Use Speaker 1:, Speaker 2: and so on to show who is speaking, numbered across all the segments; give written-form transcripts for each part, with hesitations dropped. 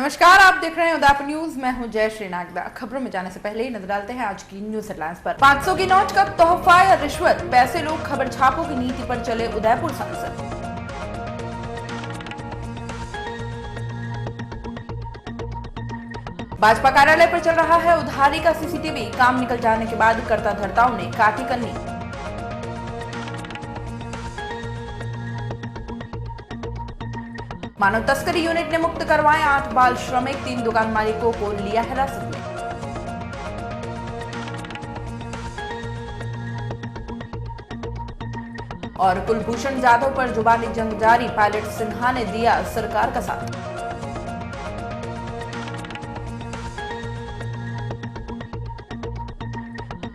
Speaker 1: नमस्कार, आप देख रहे हैं उदयपुर न्यूज। मैं हूं जयश्री नागदा। खबरों में जाने से पहले ही नजर डालते हैं आज की न्यूज हेडलाइंस पर। 500 की नोट का तोहफा या रिश्वत, पैसे लोग खबर छापों की नीति पर चले उदयपुर सांसद। भाजपा कार्यालय पर चल रहा है उधारी का सीसीटीवी, काम निकल जाने के बाद कर्ता धर्ताओं ने काटी कन्नी। मानव तस्करी यूनिट ने मुक्त करवाए 8 बाल श्रमिक, 3 दुकान मालिकों को लिया हिरासत में। और कुलभूषण जाधव पर जुबानी जंग जारी, पायलट सिन्हा ने दिया सरकार का साथ।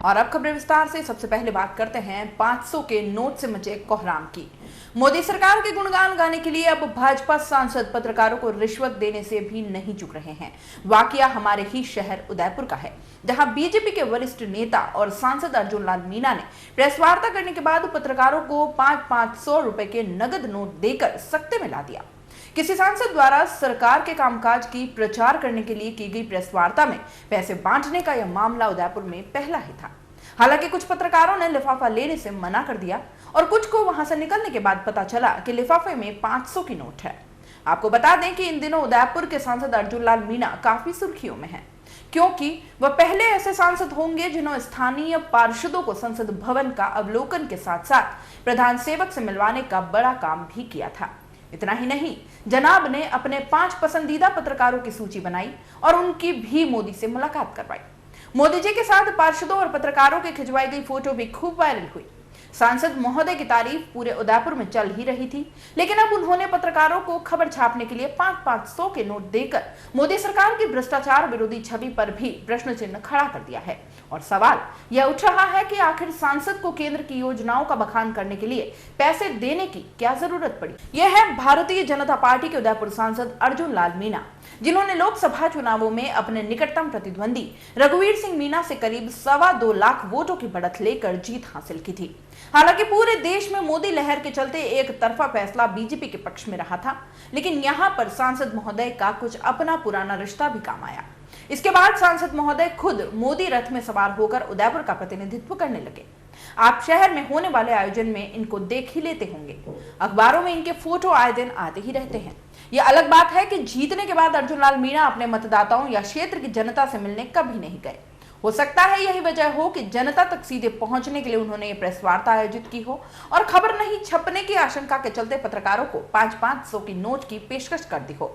Speaker 1: और अब खबरें विस्तार से। सबसे पहले बात करते हैं 500 के नोट से मचे कोहराम की। मोदी सरकार के गुणगान गाने के लिए अब भाजपा सांसद पत्रकारों को रिश्वत देने से भी नहीं चूक रहे हैं। वाकया हमारे ही शहर उदयपुर का है, जहां बीजेपी के वरिष्ठ नेता और सांसद अर्जुन लाल मीणा ने प्रेस वार्ता करने के बाद पत्रकारों को 500 रुपए के नगद नोट देकर सख्ते में ला दिया। किसी सांसद द्वारा सरकार के कामकाज की प्रचार करने के लिए की गई प्रेस वार्ता में पैसे बांटने का यह मामला उदयपुर में पहला ही था। हालांकि कुछ पत्रकारों ने लिफाफा लेने से मना कर दिया और कुछ को वहां से निकलने के बाद पता चला कि लिफाफे में 500 की नोट है। आपको बता दें कि इन दिनों उदयपुर के सांसद अर्जुन लाल मीणा काफी सुर्खियों में हैं, क्योंकि वह पहले ऐसे सांसद होंगे जिन्होंने स्थानीय पार्षदों को संसद भवन का अवलोकन के साथ साथ प्रधान सेवक से मिलवाने का बड़ा काम भी किया था। इतना ही नहीं, जनाब ने अपने 5 पसंदीदा पत्रकारों की सूची बनाई और उनकी भी मोदी से मुलाकात करवाई। मोदी जी के साथ पार्षदों और पत्रकारों की खिंचवाई गई फोटो भी खूब वायरल हुई। सांसद महोदय की तारीफ पूरे उदयपुर में चल ही रही थी, लेकिन अब उन्होंने पत्रकारों को खबर छापने के लिए 500 के नोट देकर मोदी सरकार की भ्रष्टाचार विरोधी छवि पर भी प्रश्न चिन्ह खड़ा कर दिया है। और सवाल यह उठ रहा है कि आखिर सांसद को केंद्र की योजनाओं का बखान करने के लिए पैसे देने की क्या जरूरत पड़ी। यह है भारतीय जनता पार्टी के उदयपुर सांसद अर्जुन लाल मीणा, जिन्होंने लोकसभा चुनावों में अपने निकटतम प्रतिद्वंदी रघुवीर सिंह मीणा से करीब 2.25 लाख वोटों की बढ़त लेकर जीत हासिल की थी। हालांकि पूरे देश में मोदी लहर के चलते एक तरफा फैसला बीजेपी के पक्ष में रहा था, लेकिन यहां पर सांसद महोदय का कुछ अपना पुराना रिश्ता भी काम आया। इसके बाद सांसद महोदय खुद मोदी रथ में सवार होकर उदयपुर का प्रतिनिधित्व करने लगे। आप शहर में होने वाले आयोजन में इनको देख ही लेते होंगे। अखबारों में इनके फोटो आए दिन आते ही रहते हैं। यह अलग बात है कि जीतने के बाद अर्जुन लाल मीणा अपने मतदाताओं या क्षेत्र की जनता से मिलने कभी नहीं गए। हो सकता है यही वजह हो कि जनता तक सीधे पहुंचने के लिए उन्होंने ये प्रेस वार्ता आयोजित की हो और खबर नहीं छपने की आशंका के चलते पत्रकारों को 500 की नोट की पेशकश कर दी हो।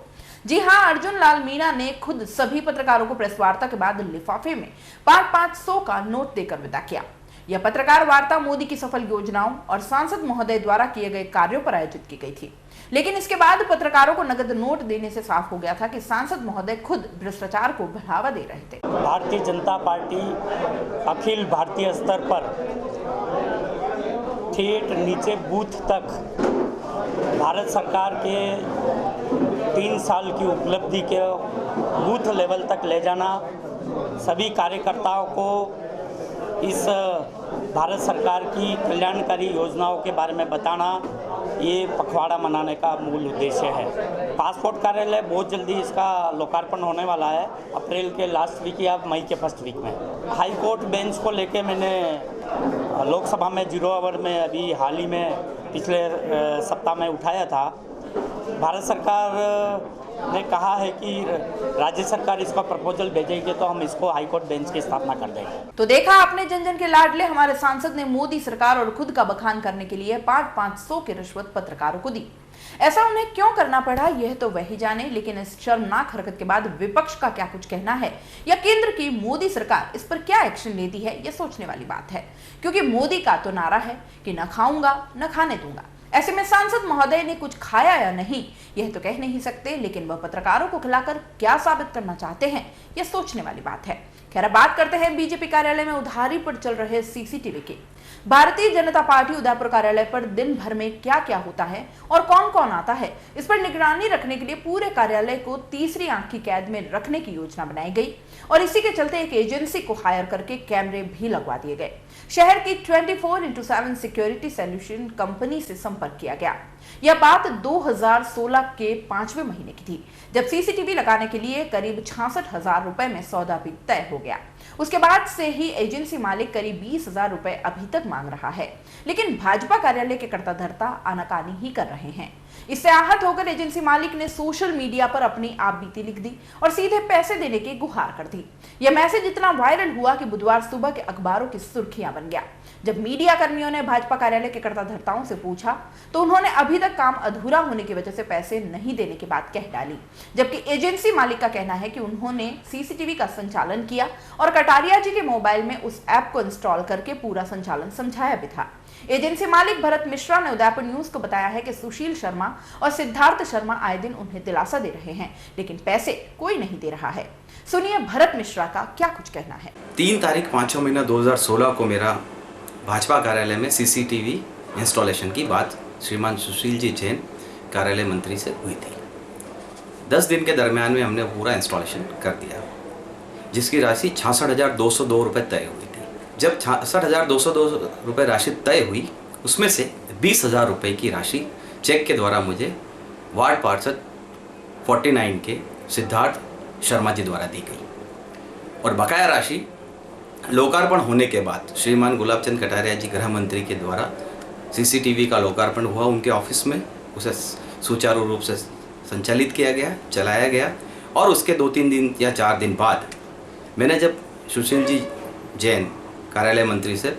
Speaker 1: जी हां, अर्जुन लाल मीणा ने खुद सभी पत्रकारों को प्रेस वार्ता के बाद लिफाफे में 500 का नोट देकर विदा किया। यह पत्रकार वार्ता मोदी की सफल योजनाओं और सांसद महोदय द्वारा किए गए कार्यों पर आयोजित की गई थी, लेकिन इसके बाद पत्रकारों को नगद नोट देने से साफ हो गया था कि सांसद महोदय खुद भ्रष्टाचार को बढ़ावा दे रहे थे।
Speaker 2: भारतीय जनता पार्टी अखिल भारतीय स्तर पर ठेठ नीचे बूथ तक भारत सरकार के 3 साल की उपलब्धि के बूथ लेवल तक ले जाना, सभी कार्यकर्ताओं को इस भारत सरकार की कल्याणकारी योजनाओं के बारे में बताना, ये पखवाड़ा मनाने का मूल उद्देश्य है। पासपोर्ट कार्यालय बहुत जल्दी इसका लोकार्पण होने वाला है, अप्रैल के लास्ट वीक या मई के फर्स्ट वीक में। हाई कोर्ट बेंच को लेके मैंने लोकसभा में 0 आवर में अभी हाल ही में पिछले सप्ताह में उठाया था। भारत सरकार ने कहा है कि राज्य सरकार इसका प्रपोजल भेजेगी तो हम इसको हाईकोर्ट बेंच की स्थापना कर देंगे।
Speaker 1: तो देखा आपने, जन जन के लाडले हमारे सांसद ने मोदी सरकार और खुद का बखान करने के लिए 500 की रिश्वत पत्रकारों को दी। ऐसा उन्हें क्यों करना पड़ा यह तो वही जाने, लेकिन इस शर्मनाक हरकत के बाद विपक्ष का क्या कुछ कहना है या केंद्र की मोदी सरकार इस पर क्या एक्शन लेती है, यह सोचने वाली बात है। क्योंकि मोदी का तो नारा है कि न खाऊंगा न खाने दूंगा। ऐसे में सांसद महोदय ने कुछ खाया या नहीं यह तो कह नहीं सकते, लेकिन वह पत्रकारों को खिलाकर क्या साबित करना चाहते हैं यह सोचने वाली बात है। खैर, बात करते हैं बीजेपी कार्यालय में उधारी पर चल रहे सीसीटीवी की। भारतीय जनता पार्टी उदयपुर कार्यालय पर दिन भर में क्या क्या होता है और कौन कौन आता है, इस पर निगरानी रखने के लिए पूरे कार्यालय को तीसरी आंख की कैद में रखने की योजना बनाई गई और इसी के चलते एक एजेंसी को हायर करके कैमरे भी लगवा दिए गए। शहर की 24x7 सिक्योरिटी सॉल्यूशन कंपनी से संपर्क किया गया। यह बात 2016 के 5वें महीने की थी, जब सीसीटीवी लगाने के लिए करीब 66,000 रुपए में सौदा भी तय हो गया। उसके बाद से ही एजेंसी मालिक करीब 20,000 रुपए अभी तक मांग रहा है, लेकिन भाजपा कार्यालय के कर्ता धर्ता आनाकानी ही कर रहे हैं। इससे आहत होकर एजेंसी मालिक ने सोशल मीडिया पर अपनी आपबीती लिख दी और सीधे पैसे देने की गुहार कर दी। यह मैसेज इतना वायरल हुआ कि बुधवार सुबह के अखबारों की सुर्खियां बन गया। जब मीडिया कर्मियों ने भाजपा कार्यालय के कर्ता धर्ताओं से पूछा तो उन्होंने अभी तक काम अधूरा होने की वजह से पैसे नहीं देने की बात कह डाली, जबकि एजेंसी मालिक का कहना है कि उन्होंने सीसीटीवी का संचालन किया और कटारिया जी के मोबाइल में उस ऐप को इंस्टॉल करके पूरा संचालन समझाया भी था। एजेंसी मालिक भरत मिश्रा ने उदयपुर न्यूज को बताया है कि सुशील शर्मा और सिद्धार्थ शर्मा आए दिन उन्हें दिलासा दे रहे हैं, लेकिन पैसे कोई नहीं दे रहा है। सुनिए भरत मिश्रा का क्या कुछ कहना है।
Speaker 3: 3 तारीख 5वां महीना 2016 को मेरा भाजपा कार्यालय में सीसीटीवी इंस्टॉलेशन की बात श्रीमान सुशील जी जैन कार्यालय मंत्री से हुई थी। 10 दिन के दरमियान में हमने पूरा इंस्टॉलेशन कर दिया, जिसकी राशि 66,202 रुपये तय हुई थी। जब 66,202 रुपये राशि तय हुई, उसमें से 20,000 रुपये की राशि चेक के द्वारा मुझे वार्ड पार्षद 49 के सिद्धार्थ शर्मा जी द्वारा दी गई और बकाया राशि लोकार्पण होने के बाद श्रीमान गुलाबचंद कटारिया जी गृह मंत्री के द्वारा सीसीटीवी का लोकार्पण हुआ उनके ऑफिस में, उसे सुचारू रूप से संचालित किया गया, चलाया गया और उसके 2-3 दिन या 4 दिन बाद मैंने जब सुशील जी जैन कार्यालय मंत्री से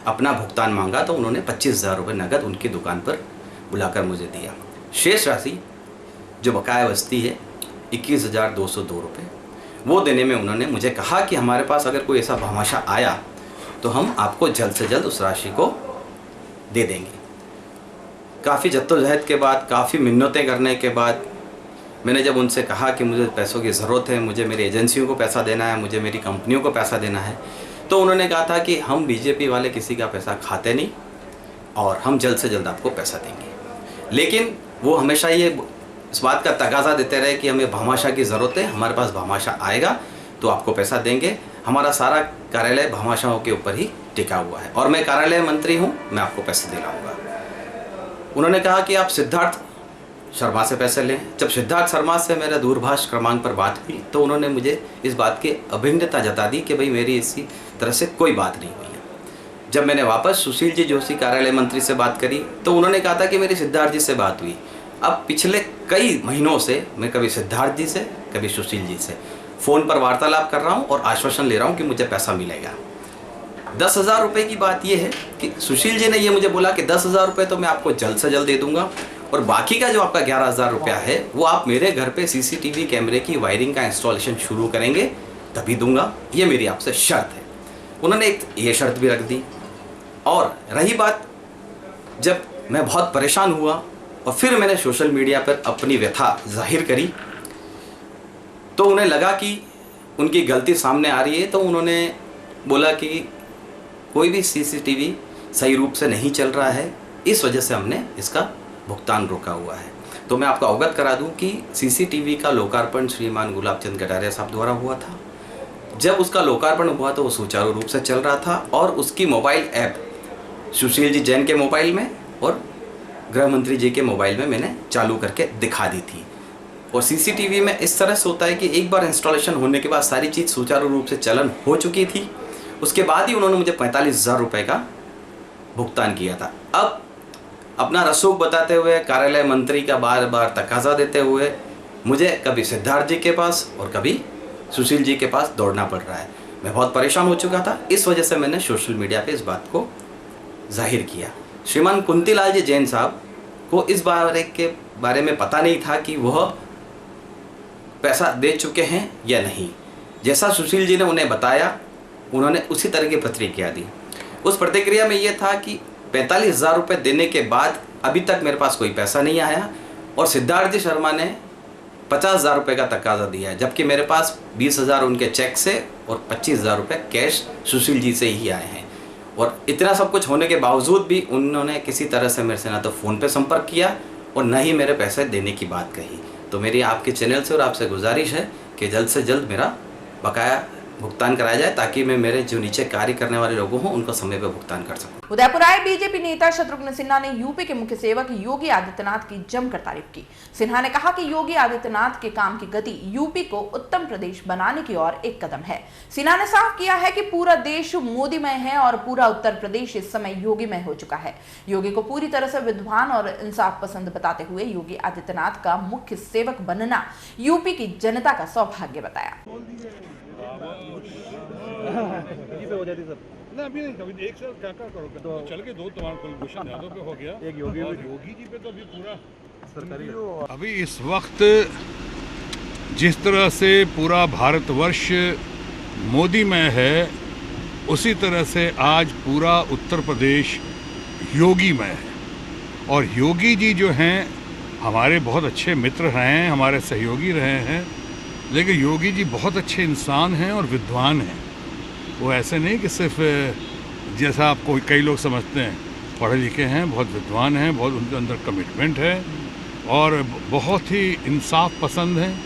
Speaker 3: अपना भुगतान मांगा तो उन्होंने 25,000 रुपये नकद उनकी दुकान पर बुलाकर मुझे दिया। शेष राशि जो बकाया बचती है 21,202 रुपये, वो देने में उन्होंने मुझे कहा कि हमारे पास अगर कोई ऐसा भामाशाह आया तो हम आपको जल्द से जल्द उस राशि को दे देंगे। काफ़ी जद्दोजहद के बाद, काफ़ी मिन्नतें करने के बाद मैंने जब उनसे कहा कि मुझे पैसों की ज़रूरत है, मुझे मेरी एजेंसियों को पैसा देना है, मुझे मेरी कंपनियों को पैसा देना है, तो उन्होंने कहा था कि हम बीजेपी वाले किसी का पैसा खाते नहीं और हम जल्द से जल्द आपको पैसा देंगे। लेकिन वो हमेशा ये इस बात का तगाज़ा देते रहे कि हमें भामाशाह की ज़रूरत है, हमारे पास भामाशाह आएगा तो आपको पैसा देंगे। हमारा सारा कार्यालय भामाशाहों के ऊपर ही टिका हुआ है और मैं कार्यालय मंत्री हूँ, मैं आपको पैसे दिलाऊंगा। उन्होंने कहा कि आप सिद्धार्थ शर्मा से पैसे लें। जब सिद्धार्थ शर्मा से मेरा दूरभाष क्रमांक पर बात हुई तो उन्होंने मुझे इस बात की अभिज्ञता जता दी कि भाई मेरी इसी तरह से कोई बात नहीं हुई है। जब मैंने वापस सुशील जी जोशी कार्यालय मंत्री से बात करी तो उन्होंने कहा था कि मेरी सिद्धार्थ जी से बात हुई। अब पिछले कई महीनों से मैं कभी सिद्धार्थ जी से, कभी सुशील जी से फ़ोन पर वार्तालाप कर रहा हूँ और आश्वासन ले रहा हूँ कि मुझे पैसा मिलेगा। 10,000 रुपये की बात यह है कि सुशील जी ने ये मुझे बोला कि 10,000 रुपये तो मैं आपको जल्द से जल्द दे दूंगा और बाकी का जो आपका 11,000 रुपया है वो आप मेरे घर पे सीसीटीवी कैमरे की वायरिंग का इंस्टॉलेशन शुरू करेंगे तभी दूंगा, ये मेरी आपसे शर्त है। उन्होंने एक ये शर्त भी रख दी। और रही बात, जब मैं बहुत परेशान हुआ और फिर मैंने सोशल मीडिया पर अपनी व्यथा जाहिर करी तो उन्हें लगा कि उनकी गलती सामने आ रही है, तो उन्होंने बोला कि कोई भी सीसीटीवी सही रूप से नहीं चल रहा है, इस वजह से हमने इसका भुगतान रोका हुआ है। तो मैं आपको अवगत करा दूं कि सीसीटीवी का लोकार्पण श्रीमान गुलाबचंद कटारिया साहब द्वारा हुआ था। जब उसका लोकार्पण हुआ तो वो सुचारू रूप से चल रहा था और उसकी मोबाइल ऐप सुशील जी जैन के मोबाइल में और गृह मंत्री जी के मोबाइल में मैंने चालू करके दिखा दी थी। और सीसीटीवी में इस तरह से होता है कि एक बार इंस्टॉलेशन होने के बाद सारी चीज़ सुचारू रूप से चलन हो चुकी थी, उसके बाद ही उन्होंने मुझे 45,000 रुपये का भुगतान किया था। अब अपना रसूख बताते हुए, कार्यालय मंत्री का बार बार तकाजा देते हुए मुझे कभी सिद्धार्थ जी के पास और कभी सुशील जी के पास दौड़ना पड़ रहा है। मैं बहुत परेशान हो चुका था, इस वजह से मैंने सोशल मीडिया पे इस बात को जाहिर किया। श्रीमान कुंतीलाल जी जैन साहब को इस बारे में पता नहीं था कि वह पैसा दे चुके हैं या नहीं। जैसा सुशील जी ने उन्हें बताया, उन्होंने उसी तरह की प्रतिक्रिया दी। उस प्रतिक्रिया में यह था कि 45,000 रुपये देने के बाद अभी तक मेरे पास कोई पैसा नहीं आया और सिद्धार्थ जी शर्मा ने 50,000 रुपये का तकाजा दिया है, जबकि मेरे पास 20,000 उनके चेक से और 25,000 रुपये कैश सुशील जी से ही आए हैं। और इतना सब कुछ होने के बावजूद भी उन्होंने किसी तरह से मेरे से ना तो फ़ोन पे संपर्क किया और न ही मेरे पैसे देने की बात कही। तो मेरी आपके चैनल से और आपसे गुजारिश है कि जल्द से जल्द मेरा बकाया भुगतान कराया जाए ताकि मैं मेरे जो नीचे कार्य करने वाले लोगों हों उनको समय पर भुगतान कर सकूं।
Speaker 1: उदयपुर आए बीजेपी नेता शत्रुघ्न सिन्हा ने यूपी के मुख्य सेवक योगी आदित्यनाथ की जमकर तारीफ की। सिन्हा ने कहा कि योगी आदित्यनाथ के काम की गति यूपी को उत्तम प्रदेश बनाने की ओर एक कदम है। सिन्हा ने साफ किया है कि पूरा देश मोदीमय है और पूरा उत्तर प्रदेश इस समय योगीमय हो चुका है। योगी को पूरी तरह से विद्वान और इंसाफ पसंद बताते हुए योगी आदित्यनाथ का मुख्य सेवक बनना यूपी की जनता का सौभाग्य बताया।
Speaker 4: ना अभी नहीं, कभी एक साल क्या करोगे तो चल के दो तुम्हारे कुलभूषण यादव पे हो गया, एक योगी जी पे तो अभी पूरा सरकारी। अभी इस वक्त जिस तरह से पूरा भारतवर्ष मोदीमय है, उसी तरह से आज पूरा उत्तर प्रदेश योगीमय है। और योगी जी जो हैं हमारे बहुत अच्छे मित्र रहे हैं, हमारे सहयोगी रहे हैं, लेकिन योगी जी बहुत अच्छे इंसान हैं और विद्वान हैं। वो ऐसे नहीं कि सिर्फ जैसा आपको कई लोग समझते हैं, पढ़े लिखे हैं, बहुत विद्वान हैं, बहुत उनके अंदर कमिटमेंट है और बहुत ही इंसाफ पसंद हैं।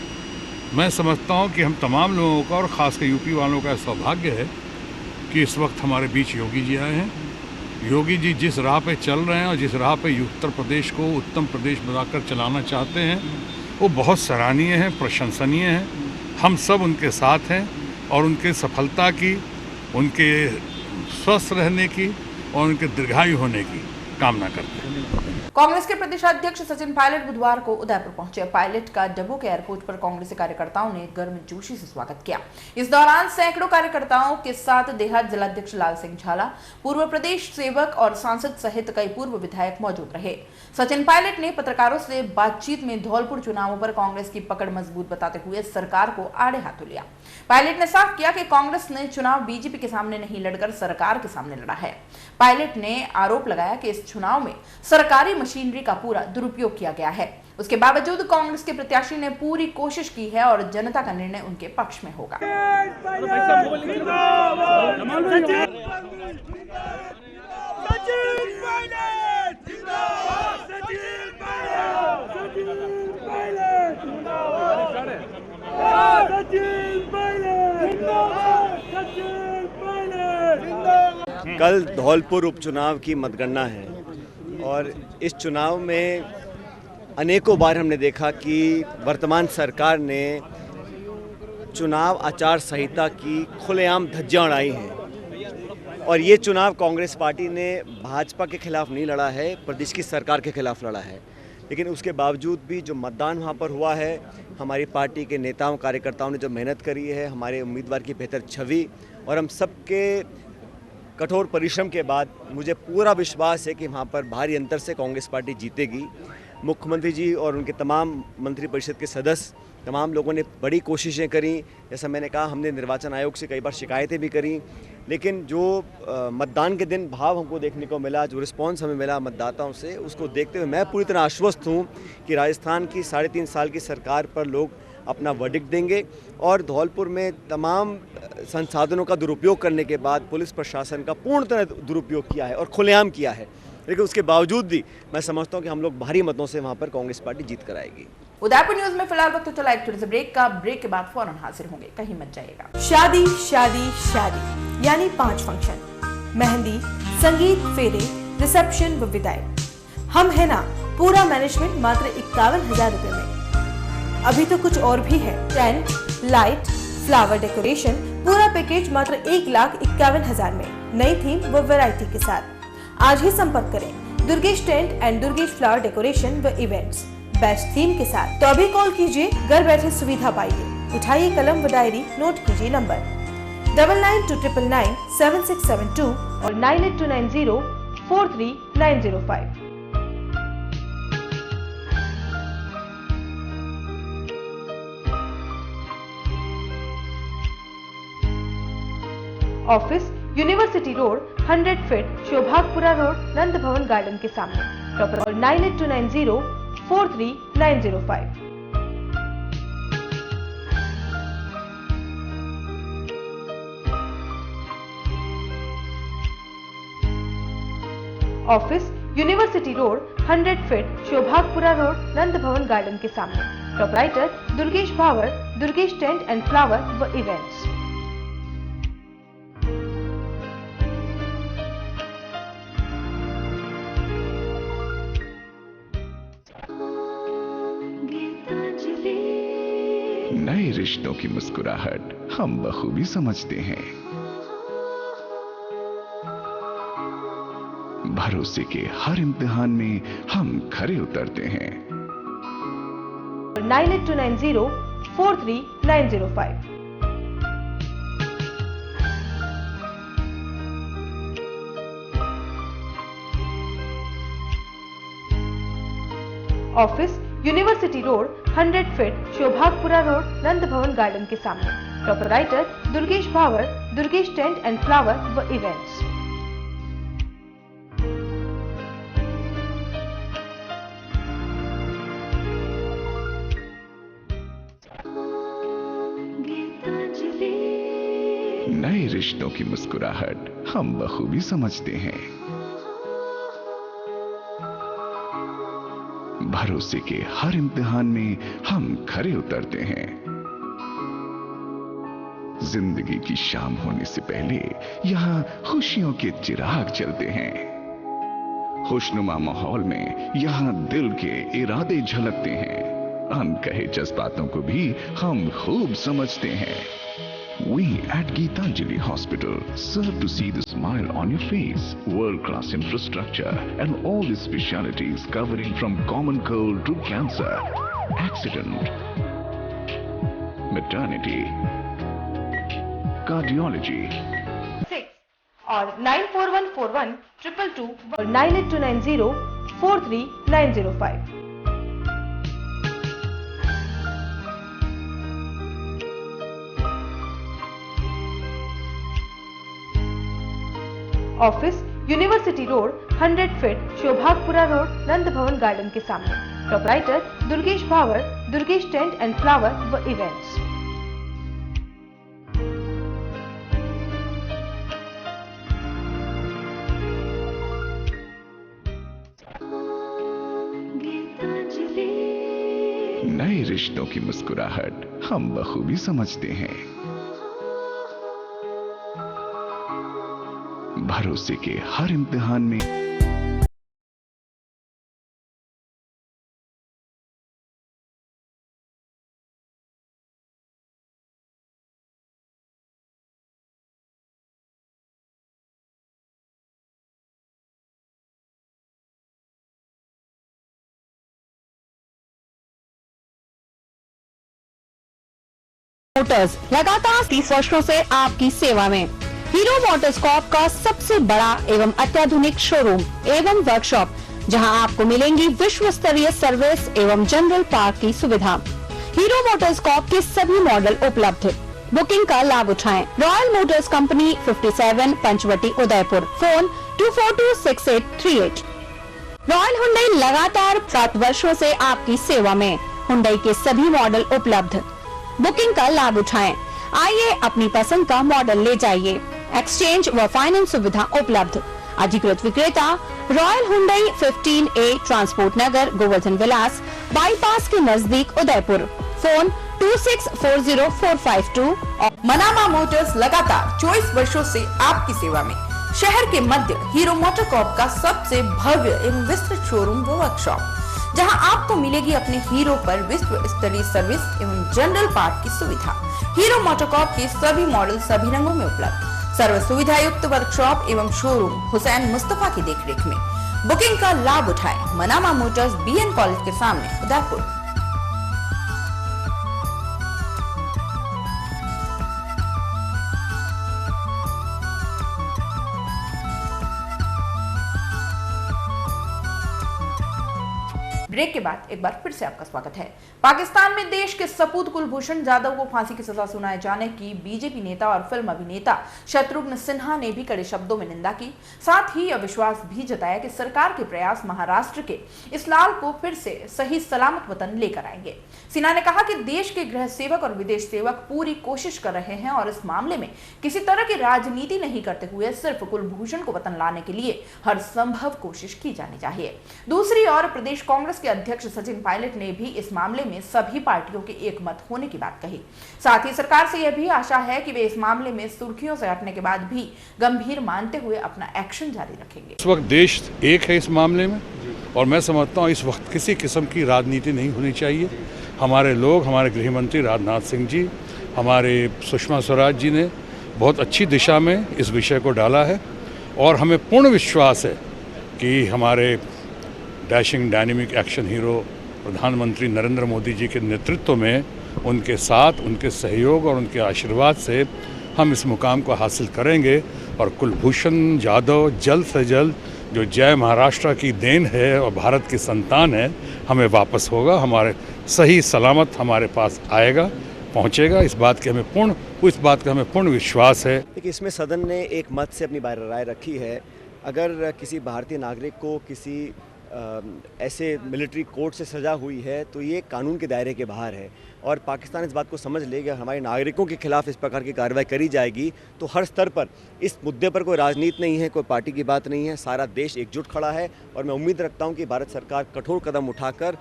Speaker 4: मैं समझता हूँ कि हम तमाम लोगों का और ख़ासकर यूपी वालों का सौभाग्य है कि इस वक्त हमारे बीच योगी जी आए हैं। योगी जी जिस राह पे चल रहे हैं और जिस राह पे उत्तर प्रदेश को उत्तम प्रदेश बनाकर चलाना चाहते हैं, वो बहुत सराहनीय है, प्रशंसनीय है। हम सब उनके साथ हैं और उनके सफलता की, उनके स्वस्थ रहने की और उनके दीर्घायु होने की कामना करते हैं।
Speaker 1: कांग्रेस के प्रदेशाध्यक्ष सचिन पायलट बुधवार को उदयपुर पहुंचे। पायलट का डब्बो के एयरपोर्ट पर कांग्रेसी कार्यकर्ताओं ने गर्मजोशी से स्वागत किया। इस दौरान सैकड़ों कार्यकर्ताओं के साथ देहात जिलाध्यक्ष लाल सिंह झाला, पूर्व प्रदेश सेवक और सांसद सहित कई पूर्व विधायक मौजूद रहे। सचिन पायलट ने पत्रकारों से बातचीत में धौलपुर चुनावों पर कांग्रेस की पकड़ मजबूत बताते हुए सरकार को आड़े हाथों लिया। पायलट ने साफ किया कि कांग्रेस ने चुनाव बीजेपी के सामने नहीं लड़कर सरकार के सामने लड़ा है। पायलट ने आरोप लगाया कि इस चुनाव में सरकारी मशीनरी का पूरा दुरुपयोग किया गया है। उसके बावजूद कांग्रेस के प्रत्याशी ने पूरी कोशिश की है और जनता का निर्णय उनके पक्ष में होगा।
Speaker 5: कल धौलपुर उपचुनाव की मतगणना है और इस चुनाव में अनेकों बार हमने देखा कि वर्तमान सरकार ने चुनाव आचार संहिता की खुलेआम धज्जियां उड़ाई हैं। और ये चुनाव कांग्रेस पार्टी ने भाजपा के खिलाफ नहीं लड़ा है, प्रदेश की सरकार के खिलाफ लड़ा है। लेकिन उसके बावजूद भी जो मतदान वहाँ पर हुआ है, हमारी पार्टी के नेताओं कार्यकर्ताओं ने जो मेहनत करी है, हमारे उम्मीदवार की बेहतर छवि और हम सबके कठोर परिश्रम के बाद मुझे पूरा विश्वास है कि वहाँ पर भारी अंतर से कांग्रेस पार्टी जीतेगी। मुख्यमंत्री जी और उनके तमाम मंत्रिपरिषद के सदस्य, तमाम लोगों ने बड़ी कोशिशें करी। जैसा मैंने कहा, हमने निर्वाचन आयोग से कई बार शिकायतें भी करी, लेकिन जो मतदान के दिन भाव हमको देखने को मिला, जो रिस्पांस हमें मिला मतदाताओं से, उसको देखते हुए मैं पूरी तरह आश्वस्त हूँ कि राजस्थान की 3.5 साल की सरकार पर लोग अपना वर्डिक्ट देंगे। और धौलपुर में तमाम संसाधनों का दुरुपयोग करने के बाद पुलिस प्रशासन का पूर्ण तरह दुरुपयोग किया है और खुलेआम किया है, लेकिन उसके बावजूद भी मैं समझता हूं कि हम लोग भारी मतों से वहां पर कांग्रेस पार्टी जीत कर आएगी।
Speaker 1: उदयपुर न्यूज में फिलहाल वक्त तो चला एक छोटे से ब्रेक का। ब्रेक के बाद फौरन हाजिर होंगे, कहीं मत जाइएगा।
Speaker 6: शादी शादी शादी यानी 5 फंक्शन, मेहंदी, संगीत, फेरे, रिसेप्शन व विदाई। हम है ना, पूरा मैनेजमेंट मात्र 51,000 रुपए में। अभी तो कुछ और भी है, टेंट, लाइट, फ्लावर डेकोरेशन, पूरा पैकेज मात्र 1,51,000 में, नई थीम व वैरायटी के साथ। आज ही संपर्क करें Durgesh tent and Durgesh flower decoration व इवेंट्स, बेस्ट थीम के साथ। तो अभी कॉल कीजिए, घर बैठे सुविधा पाइए। उठाइए कलम व डायरी, नोट कीजिए नंबर 99299767 और 9829043905। Office university road, 100 feet, Shobhagpura road, Nand Bhawan garden के सामने। और 9829043905। Office university road, 100 feet, Shobhagpura road, Nand Bhawan garden के सामने। Proprietor Durgesh Bhawar, Durgesh tent and flower व इवेंट्स।
Speaker 7: रिश्तों की मुस्कुराहट हम बखूबी समझते हैं। भरोसे के हर इम्तिहान में हम खरे उतरते हैं।
Speaker 6: 9829043905। Office university road 100 feet Shobhagpura road Nand Bhawan garden के सामने। Proprietor Durgesh Bhawar, Durgesh tent and flower व इवेंट्स।
Speaker 7: नए रिश्तों की मुस्कुराहट हम बखूबी समझते हैं। भरोसे के हर इम्तिहान में हम खरे उतरते हैं। जिंदगी की शाम होने से पहले यहाँ खुशियों के चिराग जलते हैं। खुशनुमा माहौल में यहाँ दिल के इरादे झलकते हैं। अनकहे जज्बातों को भी हम खूब समझते हैं। We at Geetanjali Hospital serve to see the smile on your face. World-class infrastructure and all the specialities covering from common cold to cancer, accident, maternity, cardiology.
Speaker 6: 6 और 9414122 और 9829043905। Office university road 100 feet Shobhagpura road Nand Bhawan garden के सामने। Proprietor Durgesh Bhawar, Durgesh tent and flower व events.
Speaker 7: नए रिश्तों की मुस्कुराहट हम बखूबी समझते हैं। भरोसे के हर इम्तिहान में
Speaker 8: मोटर्स लगातार 30 वर्षों से आपकी सेवा में। हीरो मोटर्स कॉर्प का सबसे बड़ा एवं अत्याधुनिक शोरूम एवं वर्कशॉप, जहां आपको मिलेंगी विश्व स्तरीय सर्विस एवं जनरल पार्क की सुविधा। हीरो मोटर्स कॉर्प के सभी मॉडल उपलब्ध। बुकिंग का लाभ उठाएं। Royal Motors company 57 Panchvati Udaipur. Phone 2426838। Royal Hyundai लगातार 7 वर्षों से आपकी सेवा में। हुंडई के सभी मॉडल उपलब्ध। बुकिंग का लाभ उठाएं। आइए अपनी पसंद का मॉडल ले जाइए। एक्सचेंज व फाइनेंस सुविधा उपलब्ध। अधिकृत विक्रेता रॉयल हुंडई 15A ट्रांसपोर्ट नगर, गोवर्धन विलास, बाईपास के नजदीक उदयपुर। फोन 26404552।
Speaker 1: मनामा मोटर्स लगातार 24 वर्षों से आपकी सेवा में। शहर के मध्य हीरो मोटर कॉर्प का सबसे भव्य एवं विस्तृत शोरूम व वर्कशॉप, जहां आपको मिलेगी अपने हीरो पर विश्व स्तरीय सर्विस एवं जनरल पार्ट की सुविधा। हीरो मोटोकॉर्प के सभी मॉडल सभी रंगों में उपलब्ध। सर्व सुविधा युक्त वर्कशॉप एवं शोरूम हुसैन मुस्तफा की देखरेख में। बुकिंग का लाभ उठाएं। मनामा मोटर्स BN कॉलेज के सामने उदयपुर। ब्रेक के बाद एक बार फिर से आपका स्वागत है। पाकिस्तान में देश के सपूत कुलभूषण जाधव को फांसी की सजा सुनाए जाने की बीजेपी नेता और फिल्म अभिनेता शत्रुघ्न सिन्हा ने भी कड़े शब्दों में निंदा की। साथ ही अविश्वास भी जताया कि सरकार के प्रयास महाराष्ट्र के इस लाल को फिर से सही सलामत वतन लेकर आएंगे। सिन्हा ने कहा कि देश के गृह सेवक और विदेश सेवक पूरी कोशिश कर रहे हैं और इस मामले में किसी तरह की राजनीति नहीं करते हुए सिर्फ कुलभूषण को वतन लाने के लिए हर संभव कोशिश की जानी चाहिए। दूसरी ओर प्रदेश कांग्रेस के अध्यक्ष सचिन पायलट ने भी इस मामले में सभी पार्टियों के एकमत होने की बात कही। साथ ही सरकार से यह भी आशा है कि वे इस मामले में सुर्खियों से हटने के बाद भी गंभीर मानते हुए अपना एक्शन जारी रखेंगे।
Speaker 4: इस वक्त देश एक है इस मामले में, और मैं समझता हूँ इस वक्त किसी किस्म की राजनीति नहीं होनी चाहिए। हमारे लोग, हमारे गृह मंत्री राजनाथ सिंह जी हमारे सुषमा स्वराज जी ने बहुत अच्छी दिशा में इस विषय को डाला है और हमें पूर्ण विश्वास है कि हमारे डैशिंग डायनेमिक एक्शन हीरो प्रधानमंत्री नरेंद्र मोदी जी के नेतृत्व में, उनके साथ, उनके सहयोग और उनके आशीर्वाद से हम इस मुकाम को हासिल करेंगे और कुलभूषण जाधव जल्द से जल्द, जो जय महाराष्ट्र की देन है और भारत की संतान है, हमें वापस होगा, हमारे सही सलामत हमारे पास आएगा, पहुंचेगा। इस बात का हमें पूर्ण विश्वास है।
Speaker 5: देखिए, इसमें सदन ने एक मत से अपनी राय रखी है। अगर किसी भारतीय नागरिक को किसी ऐसे मिलिट्री कोर्ट से सज़ा हुई है तो ये कानून के दायरे के बाहर है और पाकिस्तान इस बात को समझ लेगा, हमारे नागरिकों के खिलाफ इस प्रकार की कार्रवाई करी जाएगी तो हर स्तर पर इस मुद्दे पर कोई राजनीति नहीं है, कोई पार्टी की बात नहीं है, सारा देश एकजुट खड़ा है और मैं उम्मीद रखता हूं कि भारत सरकार कठोर कदम उठाकर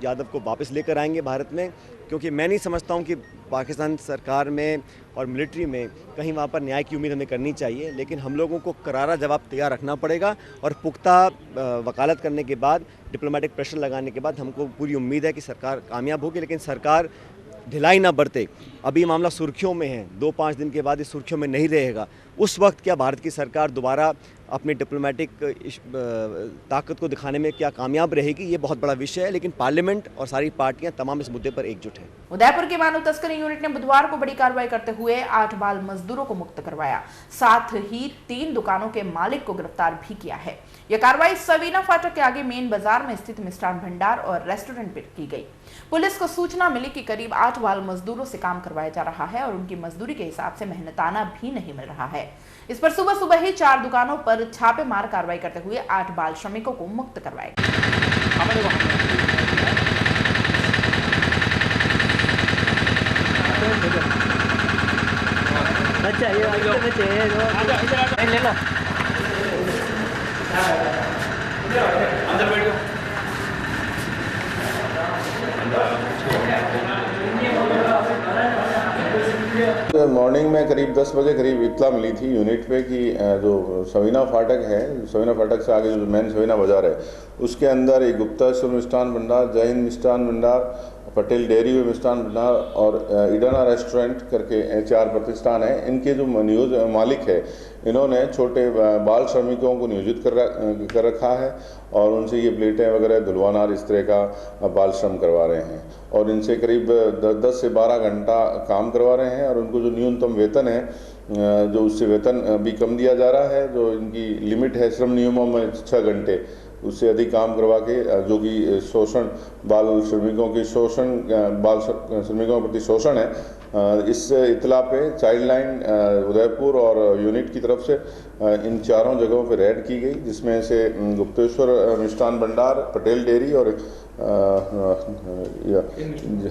Speaker 5: यादव को वापस लेकर आएंगे भारत में, क्योंकि मैं नहीं समझता हूं कि पाकिस्तान सरकार में और मिलिट्री में कहीं वहाँ पर न्याय की उम्मीद हमें करनी चाहिए, लेकिन हम लोगों को करारा जवाब तैयार रखना पड़ेगा और पुख्ता वकालत करने के बाद, डिप्लोमेटिक प्रेशर लगाने के बाद हमको पूरी उम्मीद है कि सरकार कामयाब होगी। लेकिन सरकार ढिलाई ना बरते। अभी मामला सुर्खियों में है, 2-5 दिन के बाद ये सुर्खियों में नहीं रहेगा। उस वक्त क्या भारत की सरकार दोबारा अपनी डिप्लोमेटिक ताकत को दिखाने में क्या कामयाब रहेगी, ये बहुत बड़ा विषय है, लेकिन पार्लियामेंट और सारी पार्टियां तमाम इस मुद्दे पर एकजुट हैं।
Speaker 1: उदयपुर की मानव तस्करी यूनिट ने बुधवार को बड़ी कार्रवाई करते हुए 8 बाल मजदूरों को मुक्त करवाया, साथ ही 3 दुकानों के मालिक को गिरफ्तार भी किया है। यह कार्रवाई सवीना फाटक के आगे मेन बाजार में स्थित मिष्ठान भंडार और रेस्टोरेंट पर की गई। पुलिस को सूचना मिली कि करीब 8 बाल मजदूरों से काम करवाया जा रहा है और उनकी मजदूरी के हिसाब से मेहनताना भी नहीं मिल रहा है। इस पर सुबह ही 4 दुकानों पर छापेमार कार्रवाई करते हुए 8 बाल श्रमिकों को मुक्त करवाया।
Speaker 9: मॉर्निंग में करीब 10 बजे करीब इत्तला मिली थी यूनिट पे कि जो सवीना फाटक है, सवीना फाटक से आगे जो मेन सवीना बाजार है, उसके अंदर एक गुप्तेश्वर मिष्ठान भंडार, जय हिंद मिष्ठान भंडार, पटेल डेयरी व मिष्ठान भंडार और ईडाना रेस्टोरेंट करके 4 प्रतिष्ठान हैं। इनके जो मालिक है, इन्होंने छोटे बाल श्रमिकों को नियोजित कर रखा है और उनसे ये प्लेटें वगैरह धुलवाना इस तरह का बाल श्रम करवा रहे हैं और इनसे करीब 10 से 12 घंटा काम करवा रहे हैं और उनको जो न्यूनतम वेतन है, जो उससे वेतन भी कम दिया जा रहा है। जो इनकी लिमिट है श्रम नियमों में 6 घंटे, उससे अधिक काम करवा के जो कि शोषण, बाल श्रमिकों की शोषण, बाल श्रमिकों के प्रति शोषण है, इस इत्तला पे चाइल्ड लाइन उदयपुर और यूनिट की तरफ से इन 4 जगहों पे रेड की गई, जिसमें से गुप्तेश्वर मिष्ठान भंडार, पटेल डेयरी और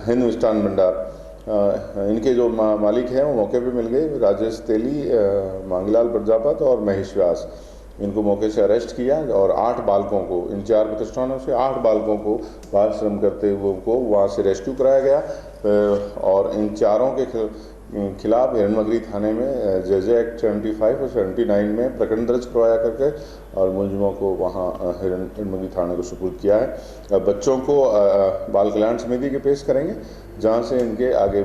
Speaker 9: हिंद मिष्ठान भंडार। इनके जो मालिक हैं वो मौके पे मिल गए, राजेश तेली, मांगलाल प्रजापत और महेश व्यास। इनको मौके से अरेस्ट किया और 8 बालकों को, इन 4 प्रतिष्ठानों से 8 बालकों को बाल श्रम करते हुए उनको वहाँ से रेस्क्यू कराया गया और इन 4 के खिलाफ हिरणमगरी थाने में जेजे एक्ट 75 और 79 में प्रकरण दर्ज करवाया करके और मुलजिमों को वहाँ हिरणमगरी थाने को सुपुर्द किया है। बच्चों को बाल कल्याण समिति के पेश करेंगे, जहाँ से इनके आगे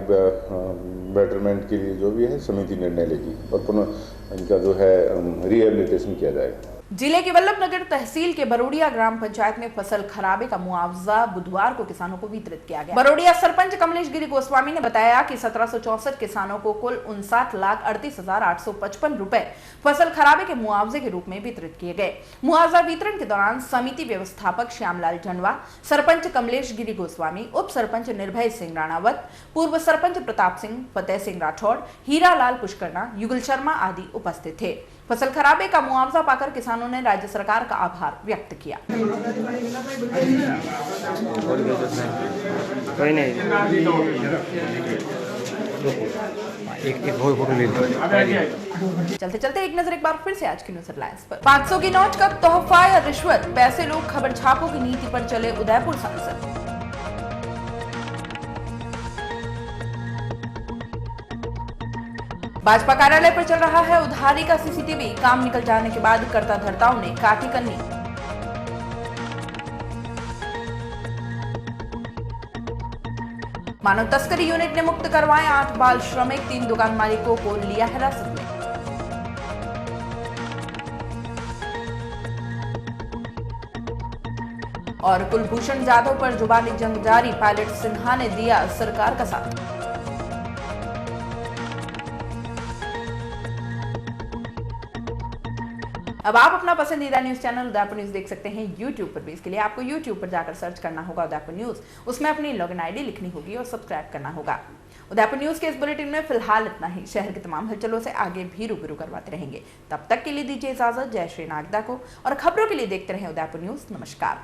Speaker 9: बेटरमेंट के लिए जो भी है समिति निर्णय लेगी और पुनः इनका जो है रिहेबिलिटेशन किया जाएगा।
Speaker 1: जिले के वल्लभनगर तहसील के बरोडिया ग्राम पंचायत में फसल खराबे का मुआवजा बुधवार को किसानों को वितरित किया गया। बरोडिया सरपंच कमलेश गिरी गोस्वामी ने बताया कि 1764 किसानों को कुल 59,38,855 रुपए फसल खराबे के मुआवजे के रूप में वितरित किए गए। मुआवजा वितरण के दौरान समिति व्यवस्थापक श्यामलाल जनवा, सरपंच कमलेश गिरी गोस्वामी, उप सरपंच निर्भय सिंह राणावत, पूर्व सरपंच प्रताप सिंह, फतेह सिंह राठौड़, हीरालाल पुष्करना, युगल शर्मा आदि उपस्थित थे। फसल खराबे का मुआवजा पाकर किसानों ने राज्य सरकार का आभार व्यक्त किया। चलते चलते एक नजर एक बार फिर से आज की न्यूज हेडलाइंस पर। 500 की नोट का तोहफा या रिश्वत, पैसे लोग खबर छापों की नीति पर चले उदयपुर सांसद। भाजपा कार्यालय पर चल रहा है उधारी का सीसीटीवी, काम निकल जाने के बाद कर्ता धर्ताओं ने काटी कन्नी। मानव तस्करी यूनिट ने मुक्त करवाए 8 बाल श्रमिक, 3 दुकान मालिकों को लिया हिरासत में। और कुलभूषण जाधव पर जुबानी जंग जारी, पायलट सिन्हा ने दिया सरकार का साथ। अब आप अपना पसंदीदा न्यूज चैनल उदयपुर न्यूज देख सकते हैं YouTube पर भी। इसके लिए आपको YouTube पर जाकर सर्च करना होगा उदयपुर न्यूज, उसमें अपनी लॉगिन आईडी लिखनी होगी और सब्सक्राइब करना होगा। उदयपुर न्यूज के इस बुलेटिन में फिलहाल इतना ही। शहर की तमाम हलचलों से आगे भी रूबरू करवाते रहेंगे। तब तक के लिए दीजिए इजाजत। जय श्री नागदा को, और खबरों के लिए देखते रहें उदयपुर न्यूज। नमस्कार।